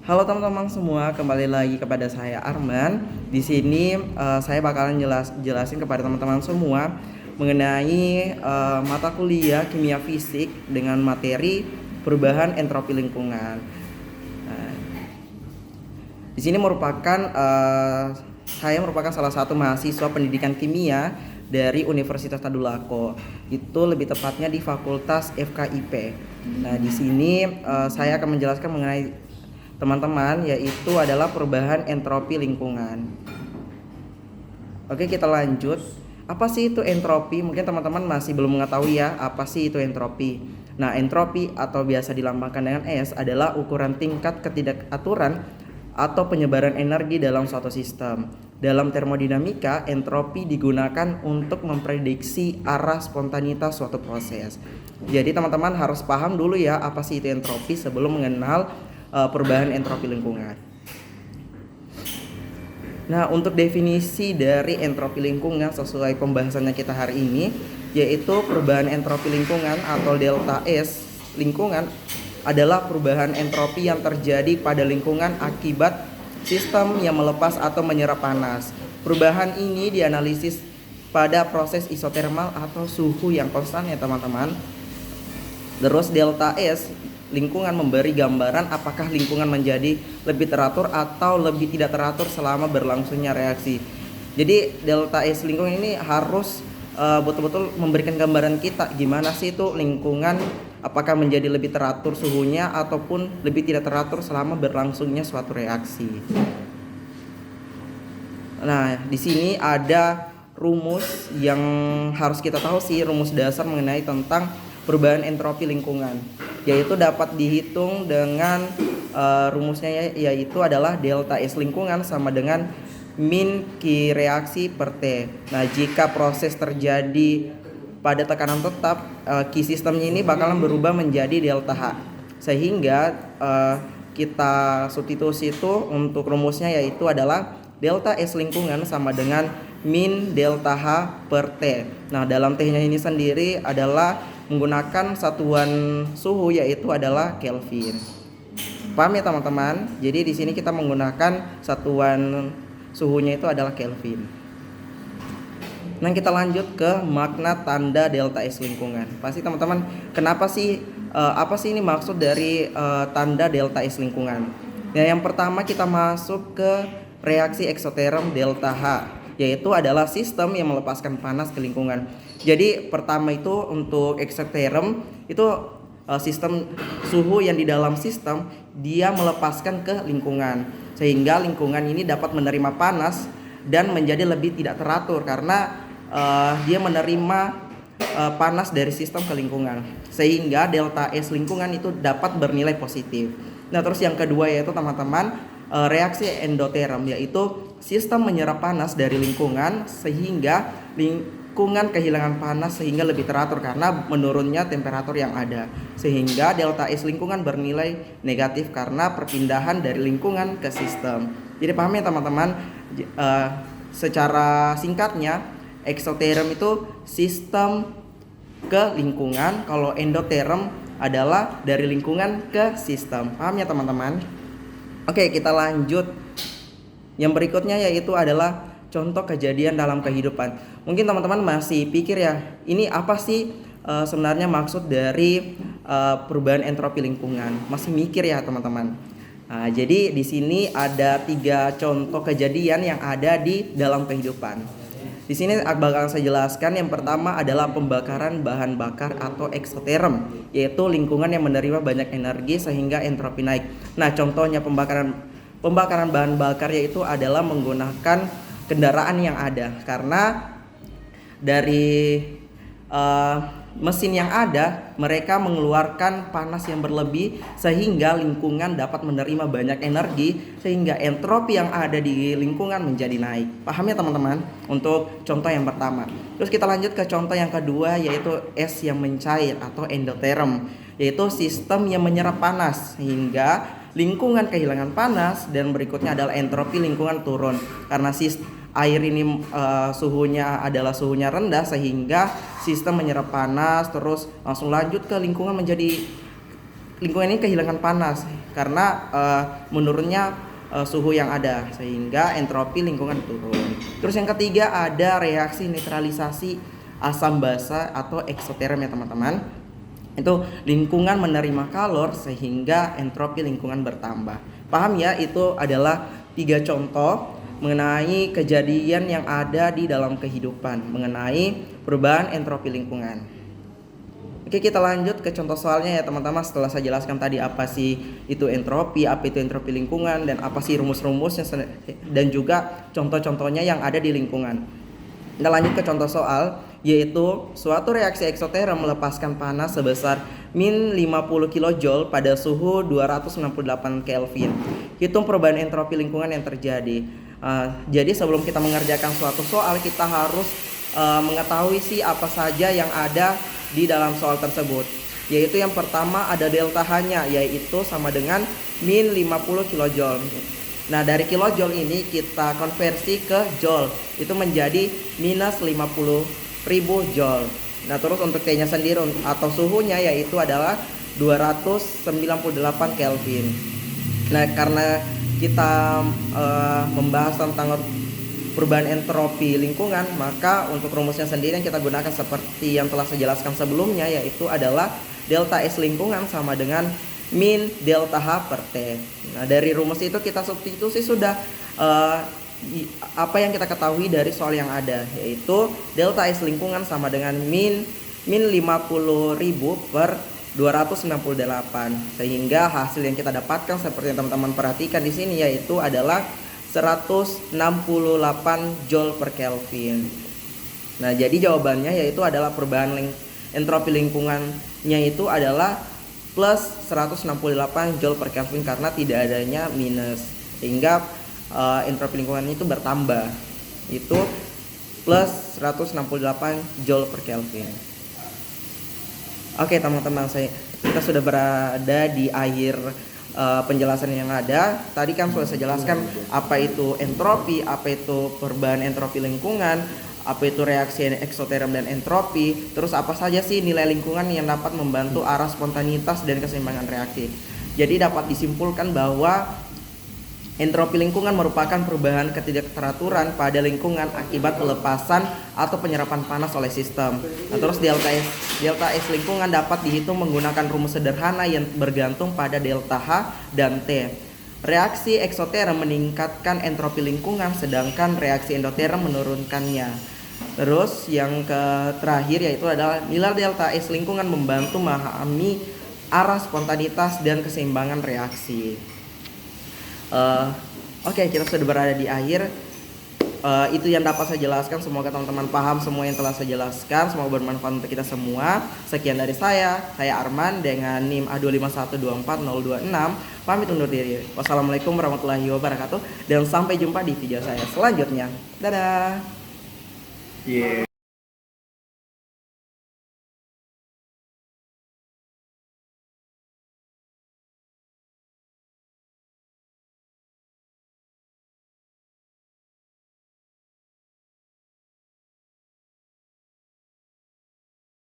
Halo teman-teman semua, kembali lagi kepada saya Arman. Di sini saya bakalan jelasin kepada teman-teman semua mengenai mata kuliah kimia fisik dengan materi perubahan entropi lingkungan. Nah, di sini saya merupakan salah satu mahasiswa pendidikan kimia dari Universitas Tadulako. Itu lebih tepatnya di Fakultas FKIP. Nah, di sini saya akan menjelaskan mengenai teman-teman, yaitu adalah perubahan entropi lingkungan. Oke, kita lanjut. Apa sih itu entropi? Mungkin teman-teman masih belum mengetahui ya, apa sih itu entropi. Nah, entropi atau biasa dilambangkan dengan S adalah ukuran tingkat ketidakaturan atau penyebaran energi dalam suatu sistem. Dalam termodinamika, entropi digunakan untuk memprediksi arah spontanitas suatu proses. Jadi teman-teman harus paham dulu ya apa sih itu entropi sebelum mengenal perubahan entropi lingkungan. Nah, untuk definisi dari entropi lingkungan sesuai pembahasannya kita hari ini, yaitu perubahan entropi lingkungan atau delta S lingkungan adalah perubahan entropi yang terjadi pada lingkungan akibat sistem yang melepas atau menyerap panas. Perubahan ini dianalisis pada proses isotermal atau suhu yang konstan ya teman-teman. Terus delta S lingkungan memberi gambaran apakah lingkungan menjadi lebih teratur atau lebih tidak teratur selama berlangsungnya reaksi. Jadi delta S lingkungan ini harus betul-betul memberikan gambaran kita gimana sih itu lingkungan, apakah menjadi lebih teratur suhunya ataupun lebih tidak teratur selama berlangsungnya suatu reaksi. Nah, di sini ada rumus yang harus kita tahu sih, rumus dasar mengenai tentang perubahan entropi lingkungan, yaitu dapat dihitung dengan rumusnya yaitu adalah delta S lingkungan sama dengan min Q reaksi per T. Nah, jika proses terjadi pada tekanan tetap, Q sistemnya ini bakalan berubah menjadi delta H, sehingga kita substitusi itu untuk rumusnya yaitu adalah delta S lingkungan sama dengan min delta H per T. Nah, dalam T-nya ini sendiri adalah menggunakan satuan suhu yaitu adalah Kelvin. Paham ya teman-teman? Jadi di sini kita menggunakan satuan suhunya itu adalah Kelvin. Nah, kita lanjut ke makna tanda delta S lingkungan. Pasti teman-teman, kenapa sih apa sih ini maksud dari tanda delta S lingkungan? Nah, yang pertama kita masuk ke reaksi eksoterm delta H, yaitu adalah sistem yang melepaskan panas ke lingkungan. Jadi pertama itu untuk eksoterm itu sistem suhu yang di dalam sistem dia melepaskan ke lingkungan, sehingga lingkungan ini dapat menerima panas dan menjadi lebih tidak teratur karena dia menerima panas dari sistem ke lingkungan, sehingga delta S lingkungan itu dapat bernilai positif. Nah, terus yang kedua yaitu teman-teman reaksi endoterm, yaitu sistem menyerap panas dari lingkungan sehingga lingkungan kehilangan panas sehingga lebih teratur karena menurunnya temperatur yang ada, sehingga delta S lingkungan bernilai negatif karena perpindahan dari lingkungan ke sistem. Jadi paham ya teman-teman, secara singkatnya eksoterm itu sistem ke lingkungan, kalau endoterm adalah dari lingkungan ke sistem. Paham ya teman-teman? Oke, kita lanjut. Yang berikutnya yaitu adalah contoh kejadian dalam kehidupan. Mungkin teman-teman masih pikir ya, ini apa sih sebenarnya maksud dari perubahan entropi lingkungan? Masih mikir ya teman-teman. Nah, jadi di sini ada 3 contoh kejadian yang ada di dalam kehidupan. Di sini bakal saya jelaskan. Yang pertama adalah pembakaran bahan bakar atau eksoterm, yaitu lingkungan yang menerima banyak energi sehingga entropi naik. Nah, contohnya pembakaran bahan bakar yaitu adalah menggunakan kendaraan yang ada, karena dari mesin yang ada mereka mengeluarkan panas yang berlebih sehingga lingkungan dapat menerima banyak energi sehingga entropi yang ada di lingkungan menjadi naik. Paham ya teman-teman untuk contoh yang pertama. Terus kita lanjut ke contoh yang kedua yaitu S yang mencair atau endoterm, yaitu sistem yang menyerap panas sehingga lingkungan kehilangan panas, dan berikutnya adalah entropi lingkungan turun karena air ini suhunya adalah suhunya rendah sehingga sistem menyerap panas terus langsung lanjut ke lingkungan menjadi lingkungan ini kehilangan panas karena menurunnya suhu yang ada, sehingga entropi lingkungan turun. Terus yang ketiga ada reaksi netralisasi asam basa atau eksoterm ya teman-teman. Itu lingkungan menerima kalor sehingga entropi lingkungan bertambah. Paham ya, itu adalah 3 contoh mengenai kejadian yang ada di dalam kehidupan mengenai perubahan entropi lingkungan. Oke, kita lanjut ke contoh soalnya ya teman-teman. Setelah saya jelaskan tadi apa sih itu entropi, apa itu entropi lingkungan, dan apa sih rumus-rumusnya dan juga contoh-contohnya yang ada di lingkungan. Kita lanjut ke contoh soal, yaitu suatu reaksi eksoterm melepaskan panas sebesar min 50 kJ pada suhu 268 Kelvin. Hitung perubahan entropi lingkungan yang terjadi. Jadi sebelum kita mengerjakan suatu soal, kita harus mengetahui sih apa saja yang ada di dalam soal tersebut. Yaitu yang pertama ada delta H-nya, yaitu sama dengan min 50 kJ. Nah, dari kilojoule ini kita konversi ke joule, itu menjadi minus 50.000 joule. Nah, terus untuk T-nya sendiri atau suhunya yaitu adalah 298 Kelvin. Nah, karena kita membahas tentang perubahan entropi lingkungan, maka untuk rumusnya sendiri yang kita gunakan seperti yang telah saya jelaskan sebelumnya, yaitu adalah delta S lingkungan sama dengan min delta H per T. Nah, dari rumus itu kita substitusi sudah apa yang kita ketahui dari soal yang ada, yaitu delta S lingkungan sama dengan min 50.000 per 268, sehingga hasil yang kita dapatkan seperti yang teman-teman perhatikan di sini yaitu adalah 168 joule per Kelvin. Nah, jadi jawabannya yaitu adalah perubahan entropi lingkungannya itu adalah plus 168 joule per Kelvin karena tidak adanya minus, sehingga entropi lingkungan itu bertambah, itu plus 168 joule per Kelvin. Oke teman-teman, kita sudah berada di akhir penjelasan yang ada. Tadi kan sudah saya jelaskan apa itu entropi, apa itu perubahan entropi lingkungan, apa itu reaksi eksoterm dan entropi, terus apa saja sih nilai lingkungan yang dapat membantu arah spontanitas dan keseimbangan reaksi. Jadi dapat disimpulkan bahwa entropi lingkungan merupakan perubahan ketidakteraturan pada lingkungan akibat pelepasan atau penyerapan panas oleh sistem. Nah, terus delta S lingkungan dapat dihitung menggunakan rumus sederhana yang bergantung pada delta H dan T. Reaksi eksoterm meningkatkan entropi lingkungan, sedangkan reaksi endoterm menurunkannya. Terus yang terakhir yaitu adalah nilai delta S lingkungan membantu memahami arah spontanitas dan keseimbangan reaksi. Oke, kita sudah berada di akhir. Itu yang dapat saya jelaskan. Semoga teman-teman paham semua yang telah saya jelaskan. Semoga bermanfaat untuk kita semua. Sekian dari saya Arman dengan NIM A251240026. Pamit undur diri. Wassalamualaikum warahmatullahi wabarakatuh, dan sampai jumpa di video saya selanjutnya. Dadah.